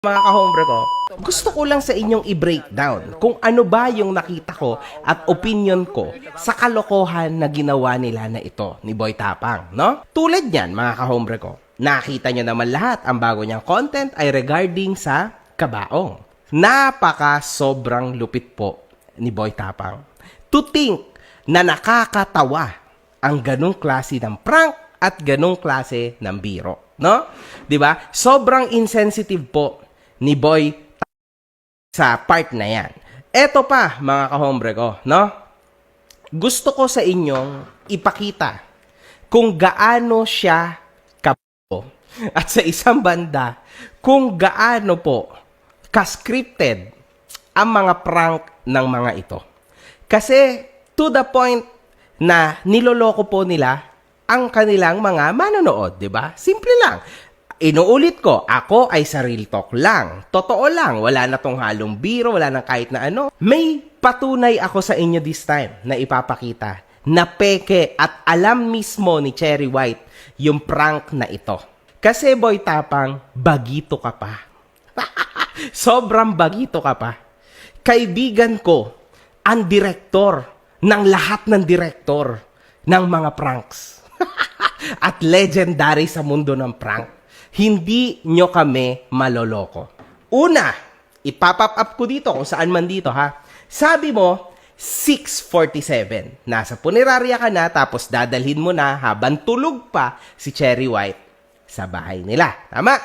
Mga ka-hombre ko, gusto ko lang sa inyong i-breakdown kung ano ba yung nakita ko at opinion ko sa kalokohan na ginawa nila na ito ni Boy Tapang, no? Tulad niyan, mga ka-hombre ko, nakita nyo naman lahat, ang bago niyang content ay regarding sa kabaong. Sobrang lupit po ni Boy Tapang. To think na nakakatawa ang ganong klase ng prank at ganong klase ng biro, no? 'Di ba? Sobrang insensitive po ni Boy sa part na yan. Eto pa, mga kahombre ko, no? Gusto ko sa inyong ipakita kung gaano siya kapo at sa isang banda, kung gaano po ka-scripted ang mga prank ng mga ito. Kasi to the point na niloloko po nila ang kanilang mga manonood, di ba? Simple lang. Inuulit ko, ako ay sa real talk lang. Totoo lang, wala na tong halong biro, wala na kahit na ano. May patunay ako sa inyo this time na ipapakita na peke at alam mismo ni Cherry White yung prank na ito. Kasi Boy Tapang, bagito ka pa. Sobrang bagito ka pa. Kaibigan ko, ang direktor ng lahat ng direktor ng mga pranks. At legendary sa mundo ng prank. Hindi nyo kami maloloko. Una, ipapop up ko dito kung saan man dito ha. Sabi mo, 6:47. Nasa punerarya ka na tapos dadalhin mo na habang tulog pa si Cherry White sa bahay nila. Tama?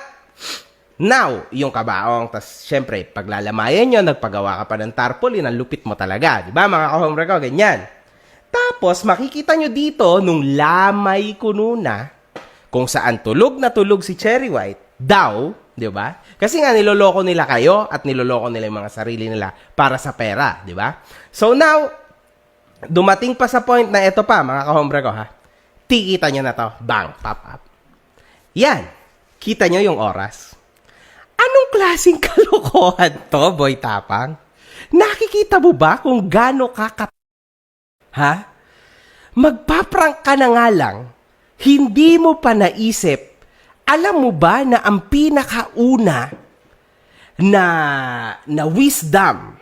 Now, yung kabaong, tas syempre, paglalamayan nyo, nagpagawa ka pa ng tarpaulin, ang lupit mo talaga. Diba mga kahombre ko, ganyan. Tapos, makikita nyo dito, nung lamay ko nuna, kung saan tulog na tulog si Cherry White, daw, di ba? Kasi nga niloloko nila kayo at niloloko nila yung mga sarili nila para sa pera, di ba? So now, dumating pa sa point na ito pa, mga kahombre ko ha, tikita nyo na to, bang, pop up. Yan, kita nyo yung oras. Anong klaseng kalokohan to, Boy Tapang? Nakikita mo ba kung gaano ha? Magpaprank ka na nga lang, hindi mo pa naisip, alam mo ba na ang pinakauna na wisdom,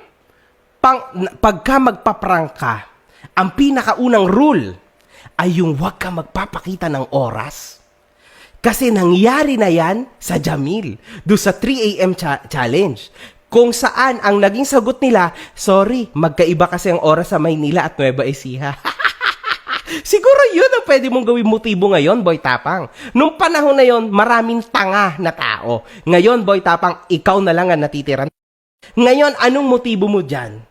pagka magpaprank ka, ang pinakaunang rule ay yung huwag ka magpapakita ng oras. Kasi nangyari na yan sa Jamil, do sa 3 a.m. challenge. Kung saan ang naging sagot nila, sorry, magkaiba kasi ang oras sa Maynila at Nueva Ecija. Siguro yun ang pwede mong gawin motibo ngayon, Boy Tapang. Nung panahon na yon, maraming tanga na tao. Ngayon, Boy Tapang, ikaw na lang ang natitira. Ngayon, anong motibo mo dyan?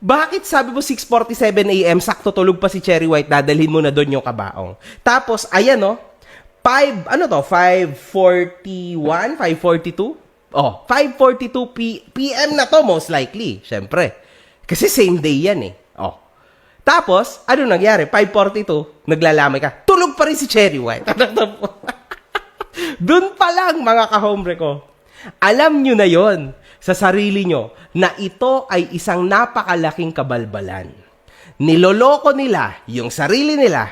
Bakit sabi mo 6:47 a.m., sakto tulog pa si Cherry White, dadalhin mo na doon yung kabaong. Tapos, ayan no, 5:41, 5:42? Oh, 5:42 p.m. na to most likely, syempre. Kasi same day yan eh. Oh. Tapos, ano nangyari? 5:42, naglalamay ka. Tulog pa rin si Cherry White. Doon pa lang, mga kahombre ko. Alam nyo na yon sa sarili nyo na ito ay isang napakalaking kabalbalan. Niloloko nila yung sarili nila.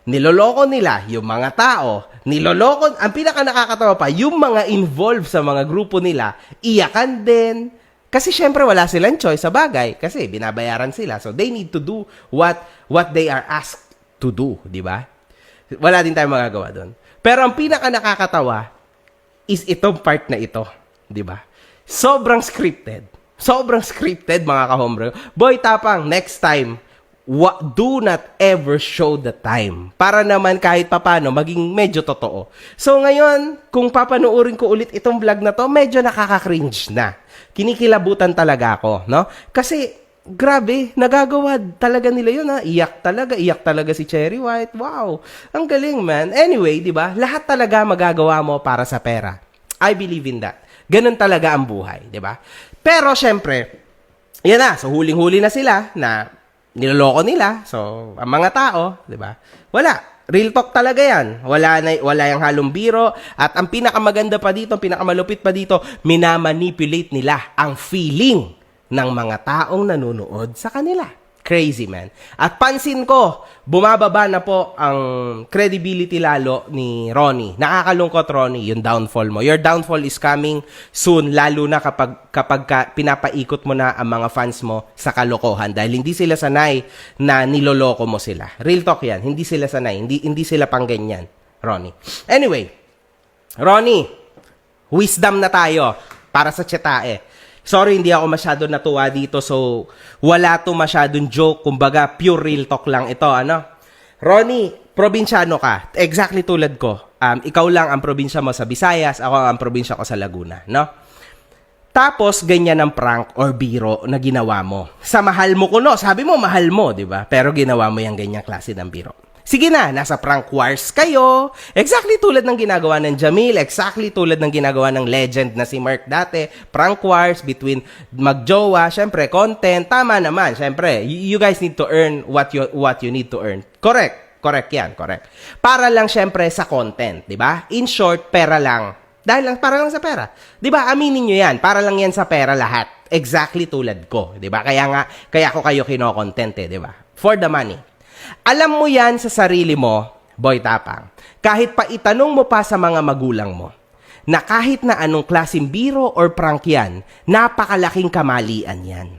Niloloko nila yung mga tao. Niloloko, ang pinaka nakakatawa pa, yung mga involved sa mga grupo nila, iyakan din. Kasi syempre wala silang choice sa bagay kasi binabayaran sila. So they need to do what they are asked to do, di ba? Wala din tayong magagawa doon. Pero ang pinaka nakakatawa is itong part na ito, di ba? Sobrang scripted. Sobrang scripted, mga kahombre. Boy Tapang, next time, do not ever show the time. Para naman kahit papano, maging medyo totoo. So ngayon, kung papanoorin ko ulit itong vlog na to, medyo nakaka-cringe na. Kinikilabutan talaga ako, no? Kasi, grabe, nagagawa talaga nila yun, ha? Iyak talaga si Cherry White. Wow, ang galing, man. Anyway, di ba? Lahat talaga magagawa mo para sa pera. I believe in that. Ganun talaga ang buhay, di ba? Pero, syempre, yan na, so huling-huli na sila na niloloko nila. So, ang mga tao, di ba? Wala. Real talk talaga yan. Wala yung halong biro. At ang pinakamaganda pa dito, pinakamalupit pa dito, minamanipulate nila ang feeling ng mga taong nanonood sa kanila. Crazy, man. At pansin ko, bumababa na po ang credibility lalo ni Ronnie. Nakakalungkot, Ronnie, yung downfall mo. Your downfall is coming soon, lalo na kapag pinapaikot mo na ang mga fans mo sa kalokohan. Dahil hindi sila sanay na niloloko mo sila. Real talk yan. Hindi sila sanay. Hindi sila pang ganyan, Ronnie. Anyway, Ronnie, wisdom na tayo para sa Tiyetae. Sorry, hindi ako masyado natuwa dito, so wala to masyadong joke, kumbaga pure real talk lang ito, ano? Ronnie, probinsyano ka, exactly tulad ko. Ikaw lang ang probinsya mo sa Visayas, ako ang probinsya ko sa Laguna, no? Tapos, ganyan ang prank or biro na ginawa mo. Sa mahal mo ko, no? Sabi mo, mahal mo, di ba? Pero ginawa mo yung ganyang klase ng biro. Sige na, nasa prank wars kayo. Exactly tulad ng ginagawa ng Jamil, exactly tulad ng ginagawa ng legend na si Mark dati. Prank wars between magjowa, syempre content, tama naman, syempre. You guys need to earn what you need to earn. Correct yan, correct. Para lang syempre sa content, 'di ba? In short, pera lang. Dahil lang para lang sa pera. 'Di ba? Aminin niyo 'yan, para lang 'yan sa pera lahat. Exactly tulad ko, 'di ba? Kaya ko kayo kino-content 'di ba? For the money. Alam mo yan sa sarili mo, Boy Tapang, kahit pa itanong mo pa sa mga magulang mo, na kahit na anong klaseng biro or prank yan, napakalaking kamalian yan.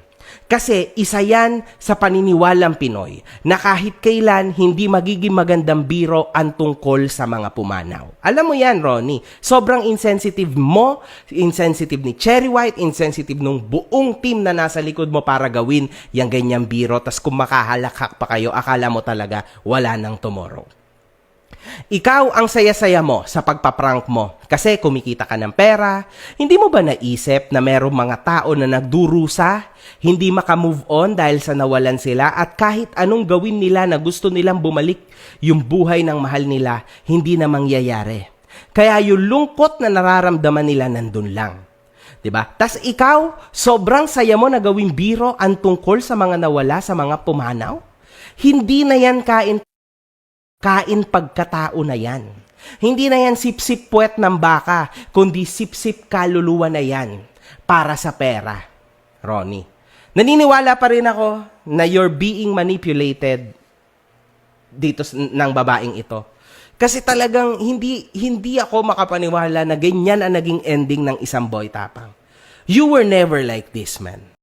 Kasi isa yan sa paniniwalang Pinoy na kahit kailan hindi magiging magandang biro ang tungkol sa mga pumanaw. Alam mo yan, Ronnie, sobrang insensitive mo, insensitive ni Cherry White, insensitive nung buong team na nasa likod mo para gawin yung ganyang biro. Tas kung makahalakak pa kayo, akala mo talaga wala nang tomorrow. Ikaw ang saya-saya mo sa pagpaprank mo kasi kumikita ka ng pera. Hindi mo ba naisip na merong mga tao na nagdurusa, hindi makamove on dahil sa nawalan sila at kahit anong gawin nila na gusto nilang bumalik yung buhay ng mahal nila, hindi na mangyayari. Kaya yung lungkot na nararamdaman nila nandun lang. 'Di ba? Tas ikaw, sobrang saya mo na gawing biro ang tungkol sa mga nawala, sa mga pumanaw. Hindi na yan kain pagkatao na yan. Hindi na yan sip-sip puwet ng baka, kundi sip-sip kaluluwa na yan para sa pera. Ronnie, naniniwala pa rin ako na you're being manipulated dito ng babaeng ito. Kasi talagang hindi ako makapaniwala na ganyan ang naging ending ng isang Boy Tapang. You were never like this, man.